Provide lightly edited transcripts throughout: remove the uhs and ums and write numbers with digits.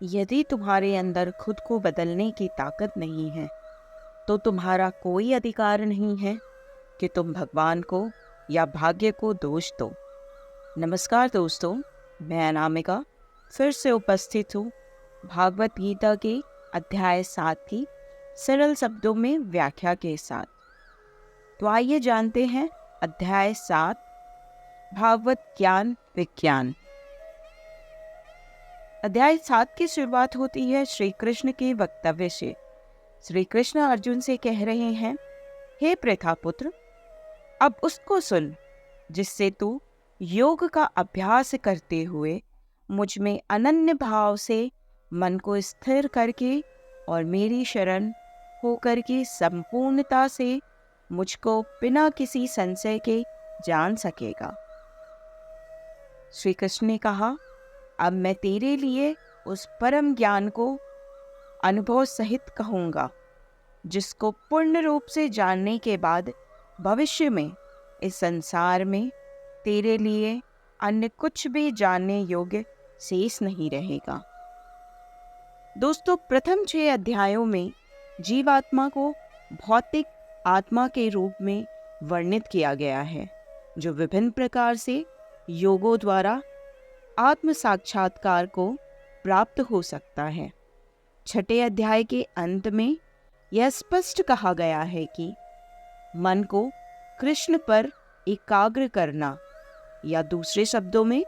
यदि तुम्हारे अंदर खुद को बदलने की ताकत नहीं है तो तुम्हारा कोई अधिकार नहीं है कि तुम भगवान को या भाग्य को दोष दो। नमस्कार दोस्तों, मैं अनामिका फिर से उपस्थित हूँ भागवत गीता के अध्याय 7 की सरल शब्दों में व्याख्या के साथ। तो आइए जानते हैं अध्याय 7 भागवत ज्ञान विज्ञान। अध्याय 7 की शुरुआत होती है श्री कृष्ण के वक्तव्य से। श्री कृष्ण अर्जुन से कह रहे हैं, हे प्रथापुत्र, अब उसको सुन जिससे तू योग का अभ्यास करते हुए मुझ में अनन्य भाव से मन को स्थिर करके और मेरी शरण होकर के संपूर्णता से मुझको बिना किसी संशय के जान सकेगा। श्री कृष्ण ने कहा, अब मैं तेरे लिए उस परम ज्ञान को अनुभव सहित कहूँगा जिसको पूर्ण रूप से जानने के बाद भविष्य में इस संसार में तेरे लिए अन्य कुछ भी जानने योग्य शेष नहीं रहेगा। दोस्तों, प्रथम 6 अध्यायों में जीवात्मा को भौतिक आत्मा के रूप में वर्णित किया गया है, जो विभिन्न प्रकार से योगों द्वारा आत्म साक्षात्कार को प्राप्त हो सकता है। 6 अध्याय के अंत में यह स्पष्ट कहा गया है कि मन को कृष्ण पर एकाग्र करना या दूसरे शब्दों में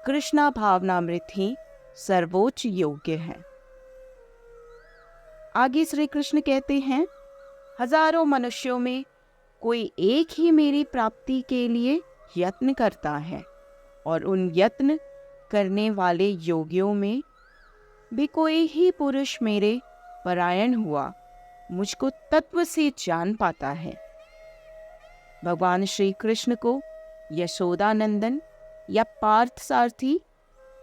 कृष्णा भावनामृत ही सर्वोच्च योग्य है। आगे श्री कृष्ण कहते हैं, हजारों मनुष्यों में कोई एक ही मेरी प्राप्ति के लिए यत्न करता है और उन यत्न करने वाले योगियों में भी कोई ही पुरुष मेरे परायण हुआ मुझको तत्व से जान पाता है। भगवान श्री कृष्ण को यशोदानंदन या पार्थसारथी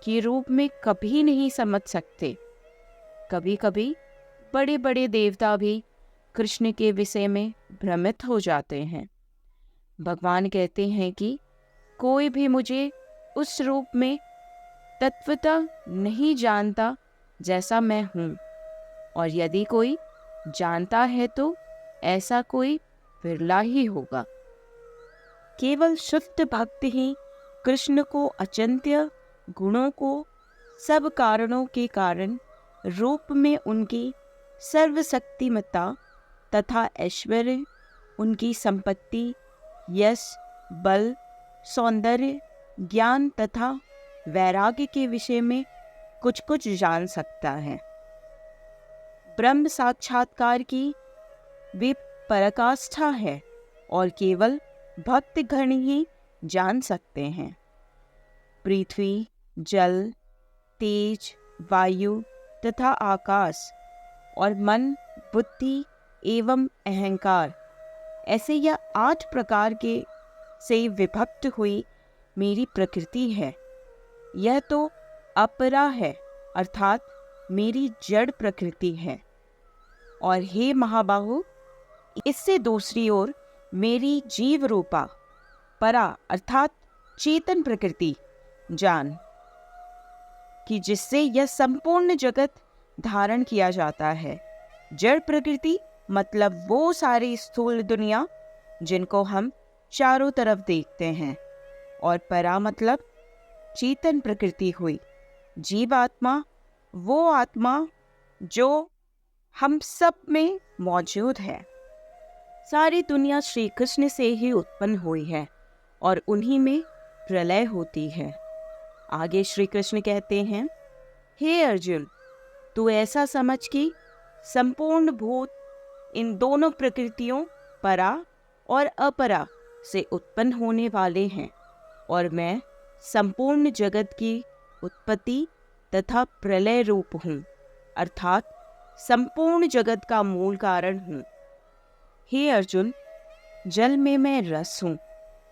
के रूप में कभी नहीं समझ सकते। कभी कभी बड़े बड़े देवता भी कृष्ण के विषय में भ्रमित हो जाते हैं। भगवान कहते हैं कि कोई भी मुझे उस रूप में तत्वतः नहीं जानता जैसा मैं हूँ, और यदि कोई जानता है तो ऐसा कोई विरला ही होगा। केवल शुद्ध भक्त ही कृष्ण को अचिंत्य गुणों को सब कारणों के कारण रूप में उनकी सर्वशक्तिमत्ता तथा ऐश्वर्य, उनकी संपत्ति, यश, बल, सौंदर्य, ज्ञान तथा वैराग्य के विषय में कुछ कुछ जान सकता है। ब्रह्म साक्षात्कार की वे पराकाष्ठा है और केवल भक्त गण ही जान सकते हैं। पृथ्वी, जल, तेज, वायु तथा आकाश और मन, बुद्धि एवं अहंकार, ऐसे यह 8 प्रकार के से विभक्त हुई मेरी प्रकृति है। यह तो अपरा है, अर्थात मेरी जड़ प्रकृति है। और हे महाबाहु, इससे दूसरी ओर मेरी जीव रूपा परा अर्थात चेतन प्रकृति जान, कि जिससे यह संपूर्ण जगत धारण किया जाता है। जड़ प्रकृति मतलब वो सारी स्थूल दुनिया जिनको हम चारों तरफ देखते हैं, और परा मतलब चेतन प्रकृति हुई। जीवात्मा वो आत्मा जो हम सब में मौजूद है। सारी दुनिया श्री कृष्ण से ही उत्पन्न हुई है और उन्हीं में प्रलय होती है। आगे श्री कृष्ण कहते हैं, हे अर्जुन, तू ऐसा समझ कि संपूर्ण भूत इन दोनों प्रकृतियों परा और अपरा से उत्पन्न होने वाले हैं, और मैं संपूर्ण जगत की उत्पत्ति तथा प्रलय रूप हूँ, अर्थात संपूर्ण जगत का मूल कारण हूँ। हे अर्जुन, जल में मैं रस हूँ,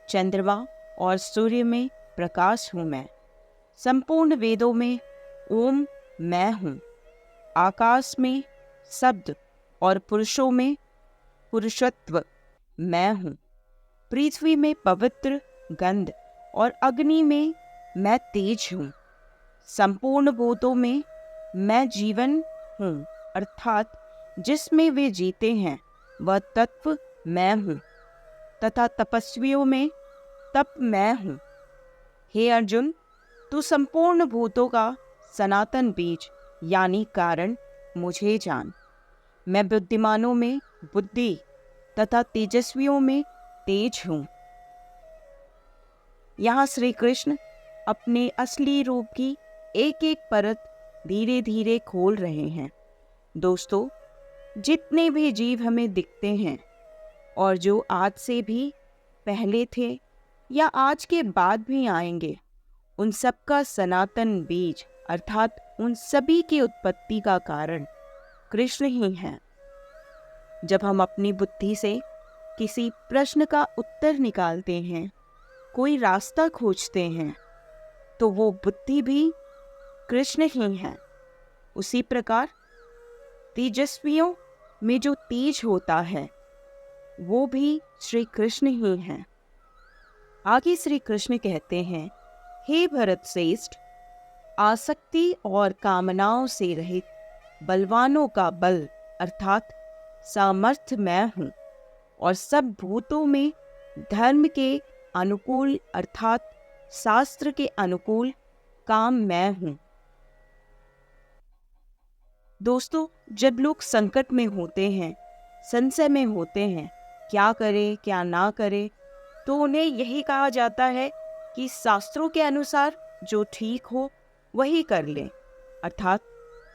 चंद्रमा और सूर्य में प्रकाश हूँ मैं, संपूर्ण वेदों में ओम मैं हूँ, आकाश में शब्द और पुरुषों में पुरुषत्व मैं हूँ, पृथ्वी में पवित्र गंध और अग्नि में मैं तेज हूँ, संपूर्ण भूतों में मैं जीवन हूँ, अर्थात जिसमें वे जीते हैं वह तत्व मैं हूँ, तथा तपस्वियों में तप मैं हूँ। हे अर्जुन, तू संपूर्ण भूतों का सनातन बीज यानी कारण मुझे जान। मैं बुद्धिमानों में बुद्धि तथा तेजस्वियों में तेज हूँ। यहाँ श्री कृष्ण अपने असली रूप की एक एक परत धीरे धीरे खोल रहे हैं। दोस्तों, जितने भी जीव हमें दिखते हैं और जो आज से भी पहले थे या आज के बाद भी आएंगे, उन सब का सनातन बीज अर्थात उन सभी की उत्पत्ति का कारण कृष्ण ही है। जब हम अपनी बुद्धि से किसी प्रश्न का उत्तर निकालते हैं, कोई रास्ता खोजते हैं, तो वो बुद्धि भी कृष्ण ही है। उसी प्रकार तेजस्वियों में जो तेज होता है वो भी श्री कृष्ण ही है। आगे श्री कृष्ण कहते हैं, हे भरत श्रेष्ठ, आसक्ति और कामनाओं से रहित बलवानों का बल अर्थात सामर्थ्य मैं हूँ, और सब भूतों में धर्म के अनुकूल अर्थात शास्त्र के अनुकूल काम मैं हूँ। दोस्तों, जब लोग संकट में होते हैं, संशय में होते हैं, क्या करें क्या ना करें, तो उन्हें यही कहा जाता है कि शास्त्रों के अनुसार जो ठीक हो वही कर लें, अर्थात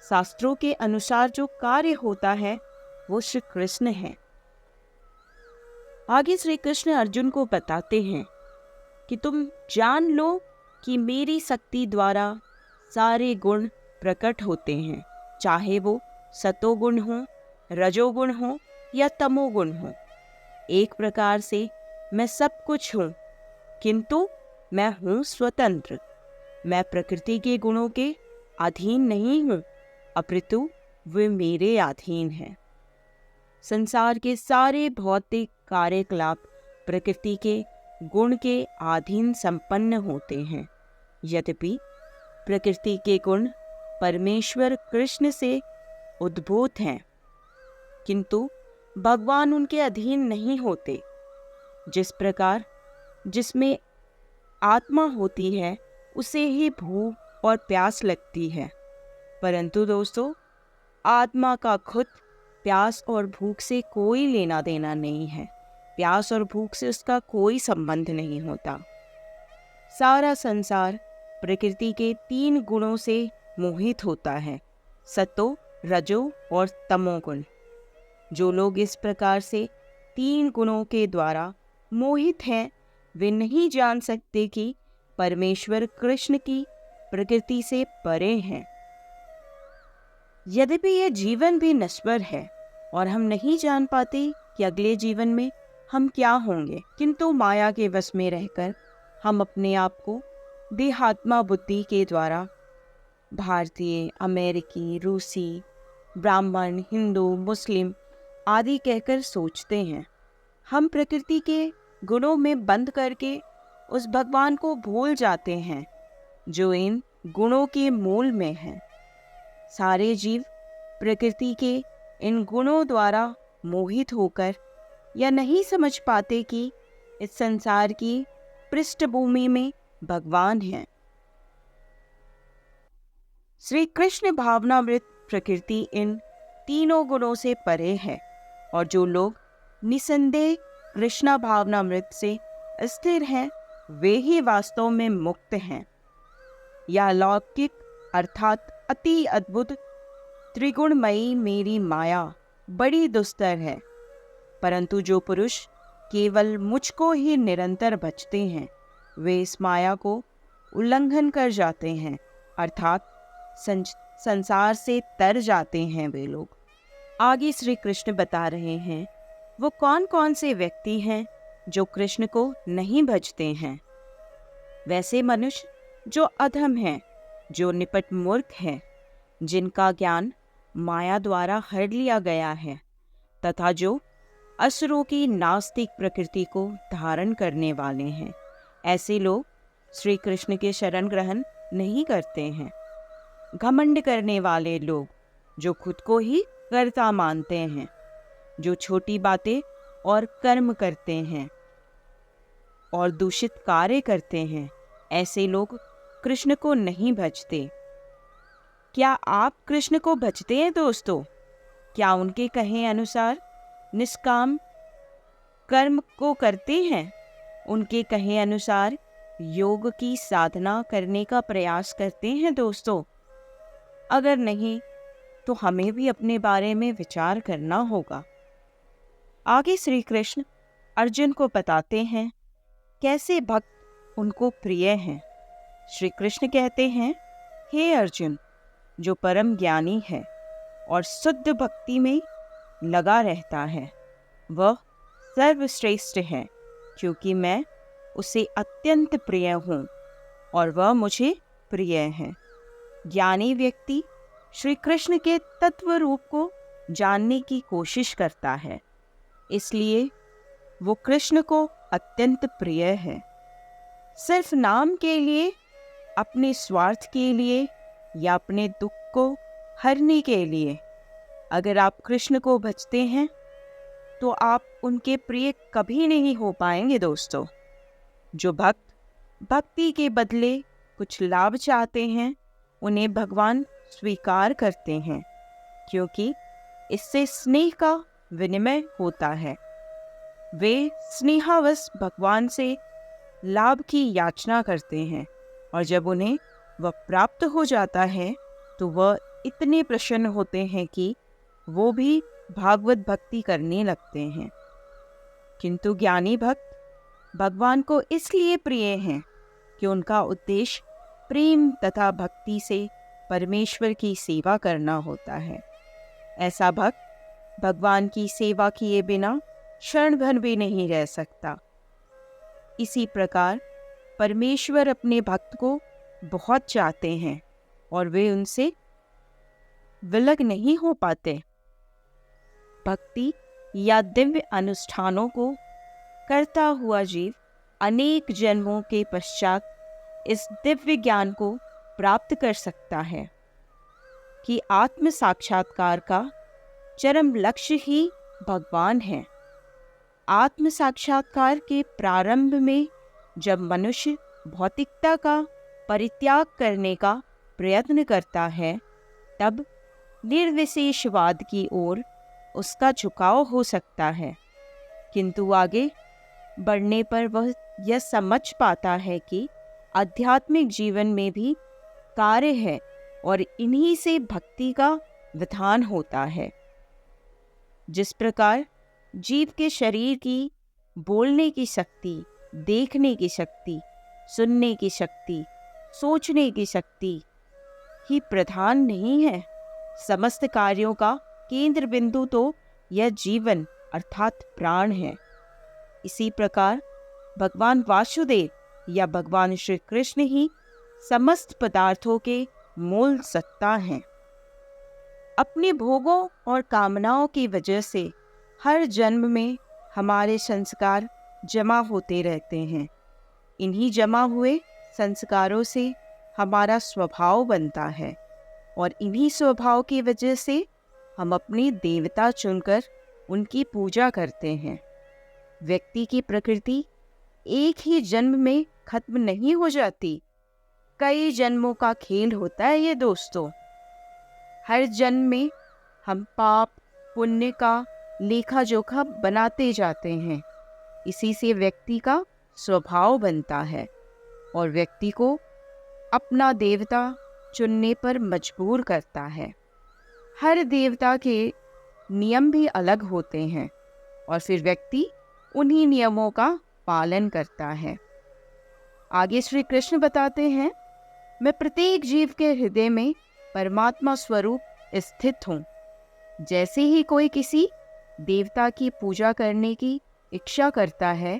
शास्त्रों के अनुसार जो कार्य होता है वो श्री कृष्ण है। आगे श्री कृष्ण अर्जुन को बताते हैं कि तुम जान लो कि मेरी शक्ति द्वारा सारे गुण प्रकट होते हैं, चाहे वो सतोगुण हो, रजोगुण हो या तमोगुण हो। एक प्रकार से मैं सब कुछ हूँ, किंतु मैं हूँ स्वतंत्र। मैं प्रकृति के गुणों के अधीन नहीं हूँ, अपितु वे मेरे अधीन हैं। संसार के सारे भौतिक कार्यकलाप प्रकृति के गुण के अधीन संपन्न होते हैं। यद्यपि प्रकृति के गुण परमेश्वर कृष्ण से उद्भूत हैं, किंतु भगवान उनके अधीन नहीं होते। जिस प्रकार जिसमें आत्मा होती है उसे ही भूख और प्यास लगती है, परंतु दोस्तों, आत्मा का खुद प्यास और भूख से कोई लेना देना नहीं है। प्यास और भूख से उसका कोई संबंध नहीं होता। सारा संसार प्रकृति के 3 गुणों से मोहित होता है, सतो, रजो और तमोगुण। जो लोग इस प्रकार से 3 गुणों के द्वारा मोहित हैं, वे नहीं जान सकते कि परमेश्वर कृष्ण की प्रकृति से परे हैं। यद्यपि यह जीवन भी नश्वर है और हम नहीं जान पाते कि अगले जीवन में हम क्या होंगे, किंतु माया के वश में रहकर हम अपने आप को देहात्मा बुद्धि के द्वारा भारतीय, अमेरिकी, रूसी, ब्राह्मण, हिंदू, मुस्लिम आदि कहकर सोचते हैं। हम प्रकृति के गुणों में बंद करके उस भगवान को भूल जाते हैं जो इन गुणों के मूल में है। सारे जीव प्रकृति के इन गुणों द्वारा मोहित होकर या नहीं समझ पाते कि इस संसार की पृष्ठभूमि में भगवान है। श्री कृष्ण भावनामृत प्रकृति इन तीनों गुणों से परे है, और जो लोग निसंदेह कृष्णा भावनामृत से स्थिर हैं, वे ही वास्तव में मुक्त हैं। यह अलौकिक अर्थात अति अद्भुत त्रिगुणमयी मेरी माया बड़ी दुस्तर है, परंतु जो पुरुष केवल मुझको ही निरंतर भजते हैं, वे इस माया को उल्लंघन कर जाते हैं, अर्थात संसार से तर जाते हैं वे लोग। आगे श्री कृष्ण बता रहे हैं वो कौन कौन से व्यक्ति हैं जो कृष्ण को नहीं भजते हैं। वैसे मनुष्य जो अधम हैं, जो निपट मूर्ख हैं, जिनका ज्ञान माया द्वारा हर लिया गया है, तथा जो असुरों की नास्तिक प्रकृति को धारण करने वाले हैं, ऐसे लोग श्री कृष्ण के शरण ग्रहण नहीं करते हैं। घमंड करने वाले लोग, जो खुद को ही कर्ता मानते हैं, जो छोटी बातें और कर्म करते हैं और दूषित कार्य करते हैं, ऐसे लोग कृष्ण को नहीं भजते। क्या आप कृष्ण को भजते हैं दोस्तों? क्या उनके कहे अनुसार निष्काम कर्म को करते हैं? उनके कहे अनुसार योग की साधना करने का प्रयास करते हैं दोस्तों? अगर नहीं तो हमें भी अपने बारे में विचार करना होगा। आगे श्री कृष्ण अर्जुन को बताते हैं कैसे भक्त उनको प्रिय हैं। श्री कृष्ण कहते हैं, हे अर्जुन, जो परम ज्ञानी है और शुद्ध भक्ति में लगा रहता है, वह सर्वश्रेष्ठ है, क्योंकि मैं उसे अत्यंत प्रिय हूँ और वह मुझे प्रिय है। ज्ञानी व्यक्ति श्री कृष्ण के तत्व रूप को जानने की कोशिश करता है, इसलिए वो कृष्ण को अत्यंत प्रिय है। सिर्फ नाम के लिए, अपने स्वार्थ के लिए या अपने दुख को हरने के लिए अगर आप कृष्ण को भजते हैं तो आप उनके प्रिय कभी नहीं हो पाएंगे दोस्तों। जो भक्त भक्ति के बदले कुछ लाभ चाहते हैं, उन्हें भगवान स्वीकार करते हैं, क्योंकि इससे स्नेह का विनिमय होता है। वे स्नेहावश भगवान से लाभ की याचना करते हैं और जब उन्हें वह प्राप्त हो जाता है तो वह इतने प्रसन्न होते हैं कि वो भी भागवत भक्ति करने लगते हैं। किंतु ज्ञानी भक्त भगवान को इसलिए प्रिय हैं कि उनका उद्देश्य प्रेम तथा भक्ति से परमेश्वर की सेवा करना होता है। ऐसा भक्त भगवान की सेवा किए बिना क्षण भर भी नहीं रह सकता। इसी प्रकार परमेश्वर अपने भक्त को बहुत चाहते हैं और वे उनसे विलग नहीं हो पाते। भक्ति या दिव्य अनुष्ठानों को करता हुआ जीव अनेक जन्मों के पश्चात इस दिव्य ज्ञान को प्राप्त कर सकता है कि आत्म साक्षात्कार का चरम लक्ष्य ही भगवान है। आत्म साक्षात्कार के प्रारंभ में जब मनुष्य भौतिकता का परित्याग करने का प्रयत्न करता है, तब निर्विशेषवाद की ओर उसका झुकाव हो सकता है, किंतु आगे बढ़ने पर वह यह समझ पाता है कि आध्यात्मिक जीवन में भी कार्य है और इन्हीं से भक्ति का विधान होता है। जिस प्रकार जीव के शरीर की बोलने की शक्ति, देखने की शक्ति, सुनने की शक्ति, सोचने की शक्ति ही प्रधान नहीं है, समस्त कार्यों का केंद्र बिंदु तो यह जीवन अर्थात प्राण है। इसी प्रकार भगवान वासुदेव या भगवान श्री कृष्ण ही समस्त पदार्थों के मूल सत्ता हैं। अपने भोगों और कामनाओं की वजह से हर जन्म में हमारे संस्कार जमा होते रहते हैं। इन्हीं जमा हुए संस्कारों से हमारा स्वभाव बनता है और इन्हीं स्वभाव की वजह से हम अपनी देवता चुनकर उनकी पूजा करते हैं। व्यक्ति की प्रकृति एक ही जन्म में खत्म नहीं हो जाती, कई जन्मों का खेल होता है ये दोस्तों। हर जन्म में हम पाप पुण्य का लेखा जोखा बनाते जाते हैं। इसी से व्यक्ति का स्वभाव बनता है और व्यक्ति को अपना देवता चुनने पर मजबूर करता है। हर देवता के नियम भी अलग होते हैं और फिर व्यक्ति उन्हीं नियमों का पालन करता है। आगे श्री कृष्ण बताते हैं, मैं प्रत्येक जीव के हृदय में परमात्मा स्वरूप स्थित हूँ। जैसे ही कोई किसी देवता की पूजा करने की इच्छा करता है,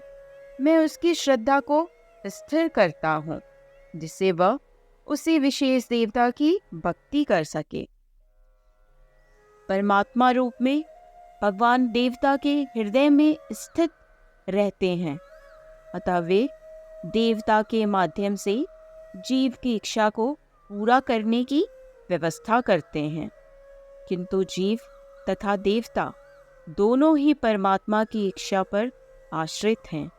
मैं उसकी श्रद्धा को स्थिर करता हूँ, जिससे वह उसी विशेष देवता की भक्ति कर सके। परमात्मा रूप में भगवान देवता के हृदय में स्थित रहते हैं, अतः वे देवता के माध्यम से जीव की इच्छा को पूरा करने की व्यवस्था करते हैं, किंतु जीव तथा देवता दोनों ही परमात्मा की इच्छा पर आश्रित हैं,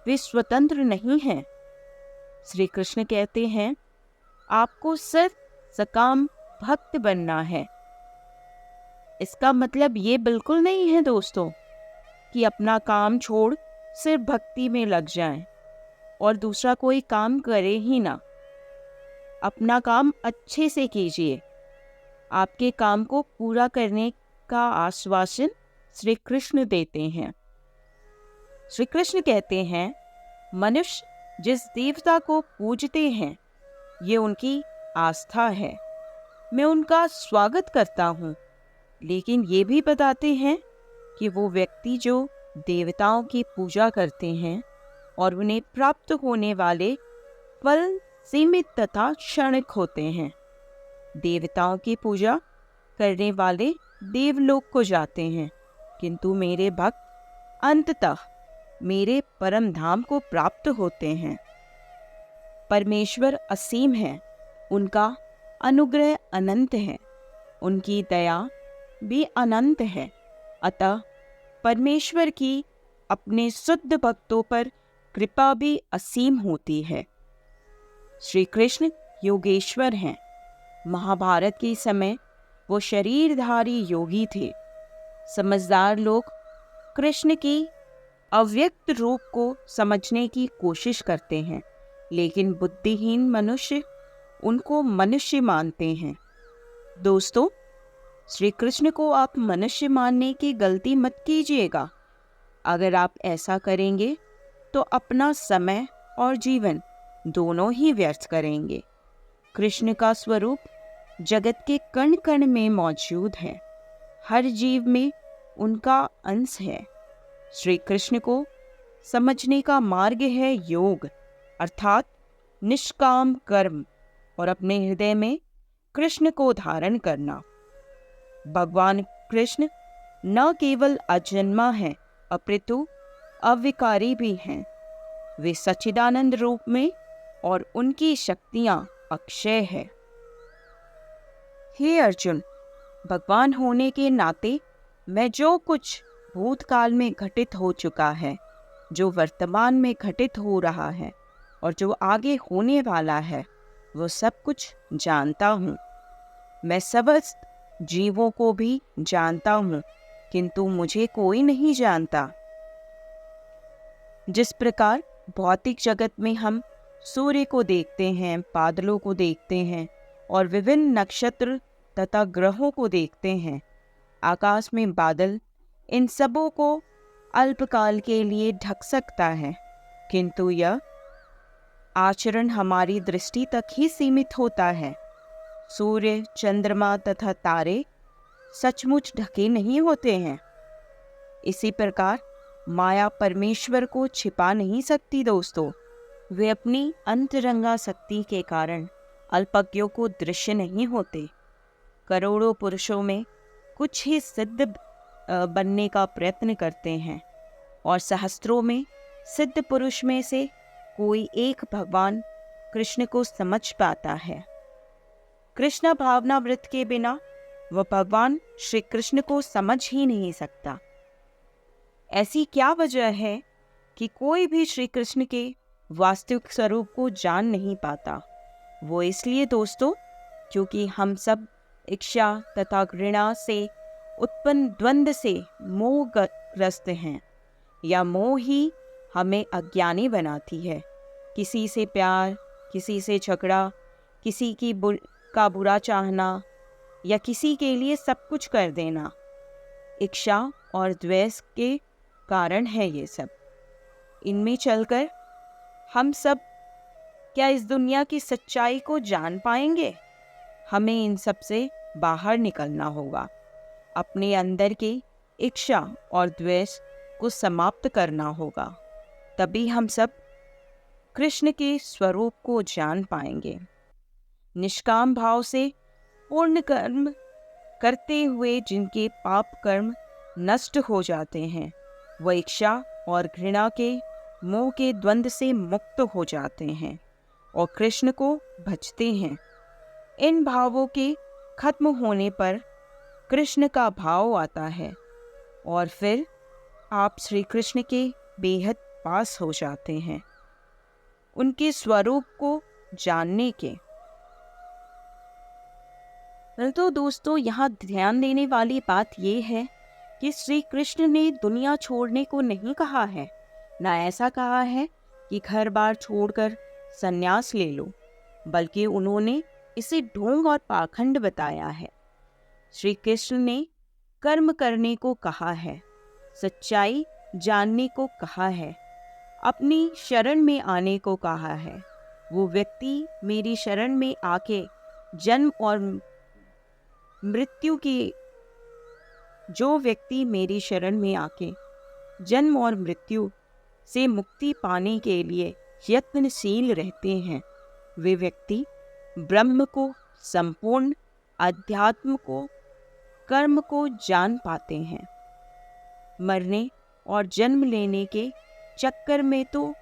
वे स्वतंत्र नहीं हैं। श्री कृष्ण कहते हैं, आपको सिर्फ सकाम भक्त बनना है। इसका मतलब ये बिल्कुल नहीं है दोस्तों कि अपना काम छोड़ सिर्फ भक्ति में लग जाएं और दूसरा कोई काम करे ही ना। अपना काम अच्छे से कीजिए। आपके काम को पूरा करने का आश्वासन श्री कृष्ण देते हैं। श्री कृष्ण कहते हैं, मनुष्य जिस देवता को पूजते हैं, ये उनकी आस्था है। मैं उनका स्वागत करता हूँ, लेकिन ये भी बताते हैं कि वो व्यक्ति जो देवताओं की पूजा करते हैं और उन्हें प्राप्त होने वाले फल सीमित तथा क्षणिक होते हैं। देवताओं की पूजा करने वाले देवलोक को जाते हैं, किंतु मेरे भक्त अंततः मेरे परम धाम को प्राप्त होते हैं। परमेश्वर असीम है, उनका अनुग्रह अनंत है, उनकी दया भी अनंत है। अतः परमेश्वर की अपने शुद्ध भक्तों पर कृपा भी असीम होती है। श्री कृष्ण योगेश्वर हैं। महाभारत के समय वो शरीरधारी योगी थे। समझदार लोग कृष्ण की अव्यक्त रूप को समझने की कोशिश करते हैं, लेकिन बुद्धिहीन मनुष्य उनको मनुष्य मानते हैं। दोस्तों, श्री कृष्ण को आप मनुष्य मानने की गलती मत कीजिएगा। अगर आप ऐसा करेंगे तो अपना समय और जीवन दोनों ही व्यर्थ करेंगे। कृष्ण का स्वरूप जगत के कण कण में मौजूद है। हर जीव में उनका अंश है। श्री कृष्ण को समझने का मार्ग है योग, अर्थात निष्काम कर्म, और अपने हृदय में कृष्ण को धारण करना। भगवान कृष्ण न केवल अजन्मा है, अपितु अविकारी भी हैं। वे सच्चिदानंद रूप में और उनकी शक्तियां अक्षय है। हे अर्जुन, भगवान होने के नाते मैं जो कुछ भूतकाल में घटित हो चुका है, जो वर्तमान में घटित हो रहा है और जो आगे होने वाला है, वो सब कुछ जानता हूँ। मैं समस्त जीवों को भी जानता हूँ, किंतु मुझे कोई नहीं जानता। जिस प्रकार भौतिक जगत में हम सूर्य को देखते हैं, बादलों को देखते हैं और विभिन्न नक्षत्र तथा ग्रहों को देखते हैं, आकाश में बादल इन सबों को अल्पकाल के लिए ढक सकता है, किंतु यह आचरण हमारी दृष्टि तक ही सीमित होता है। सूर्य, चंद्रमा तथा तारे सचमुच ढके नहीं होते हैं। इसी प्रकार माया परमेश्वर को छिपा नहीं सकती दोस्तों। वे अपनी अंतरंगा शक्ति के कारण अल्पज्ञों को दृश्य नहीं होते। करोड़ों पुरुषों में कुछ ही सिद्ध बनने का प्रयत्न करते हैं और सहस्त्रों में सिद्ध पुरुष में से कोई एक भगवान कृष्ण को समझ पाता है। कृष्ण भावनामृत के बिना वह भगवान श्री कृष्ण को समझ ही नहीं सकता। ऐसी क्या वजह है कि कोई भी श्री कृष्ण के वास्तविक स्वरूप को जान नहीं पाता? वो इसलिए दोस्तों, क्योंकि हम सब इच्छा तथा घृणा से उत्पन्न द्वंद्व से मोहग्रस्त हैं, या मोह ही हमें अज्ञानी बनाती है। किसी से प्यार, किसी से झगड़ा, किसी का बुरा चाहना या किसी के लिए सब कुछ कर देना, इच्छा और द्वेष के कारण है ये सब। इनमें चलकर हम सब क्या इस दुनिया की सच्चाई को जान पाएंगे? हमें इन सब से बाहर निकलना होगा। अपने अंदर की इच्छा और द्वेष को समाप्त करना होगा, तभी हम सब कृष्ण के स्वरूप को जान पाएंगे। निष्काम भाव से पूर्ण कर्म करते हुए जिनके पाप कर्म नष्ट हो जाते हैं, वह इच्छा और घृणा के मोह के द्वंद्व से मुक्त हो जाते हैं और कृष्ण को भजते हैं। इन भावों के खत्म होने पर कृष्ण का भाव आता है और फिर आप श्री कृष्ण के बेहद पास हो जाते हैं, उनके स्वरूप को जानने के। तो दोस्तों, यहाँ ध्यान देने वाली बात ये है कि श्री कृष्ण ने दुनिया छोड़ने को नहीं कहा है, ना ऐसा कहा है कि घर बार छोड़कर संन्यास ले लो, बल्कि उन्होंने इसे ढोंग और पाखंड बताया है। श्री कृष्ण ने कर्म करने को कहा है, सच्चाई जानने को कहा है, अपनी शरण में आने को कहा है। वो व्यक्ति मेरी शरण में आके जन्म और मृत्यु की जो व्यक्ति मेरी शरण में आके जन्म और मृत्यु से मुक्ति पाने के लिए यत्नशील रहते हैं, वे व्यक्ति ब्रह्म को, संपूर्ण अध्यात्म को, कर्म को जान पाते हैं। मरने और जन्म लेने के चक्कर में तो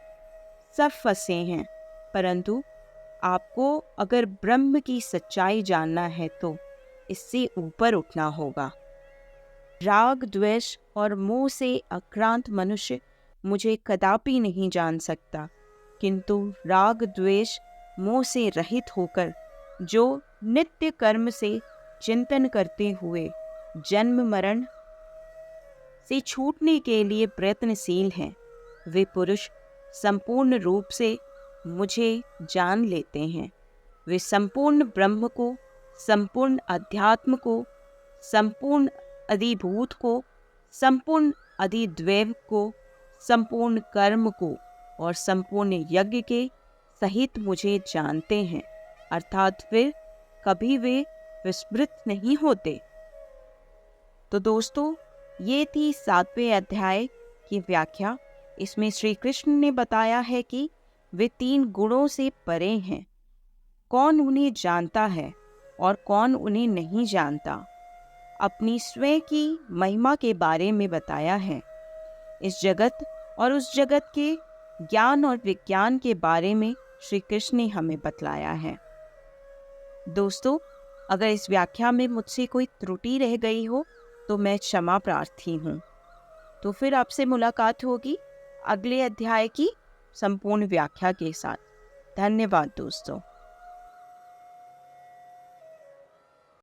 सब फंसे हैं, परंतु आपको अगर ब्रह्म की सच्चाई जानना है तो इससे ऊपर उठना होगा। राग, द्वेष और मोह से आक्रांत मनुष्य मुझे कदापि नहीं जान सकता, किंतु राग, द्वेष, मोह से रहित होकर जो नित्य कर्म से चिंतन करते हुए जन्म मरण से छूटने के लिए प्रयत्नशील हैं, वे पुरुष संपूर्ण रूप से मुझे जान लेते हैं। वे संपूर्ण ब्रह्म को, संपूर्ण अध्यात्म को, संपूर्ण अधिभूत को, संपूर्ण अधिदैव को, संपूर्ण कर्म को और संपूर्ण यज्ञ के सहित मुझे जानते हैं, अर्थात फिर कभी वे विस्मृत नहीं होते। तो दोस्तों, ये थी 7वें अध्याय की व्याख्या। इसमें श्री कृष्ण ने बताया है कि वे 3 गुणों से परे हैं, कौन उन्हें जानता है और कौन उन्हें नहीं जानता। अपनी स्वयं की महिमा के बारे में बताया है। इस जगत और उस जगत के ज्ञान और विज्ञान के बारे में श्री कृष्ण ने हमें बतलाया है। दोस्तों, अगर इस व्याख्या में मुझसे कोई त्रुटि रह गई हो तो मैं क्षमा प्रार्थी हूँ। तो फिर आपसे मुलाकात होगी अगले अध्याय की संपूर्ण व्याख्या के साथ। धन्यवाद दोस्तों।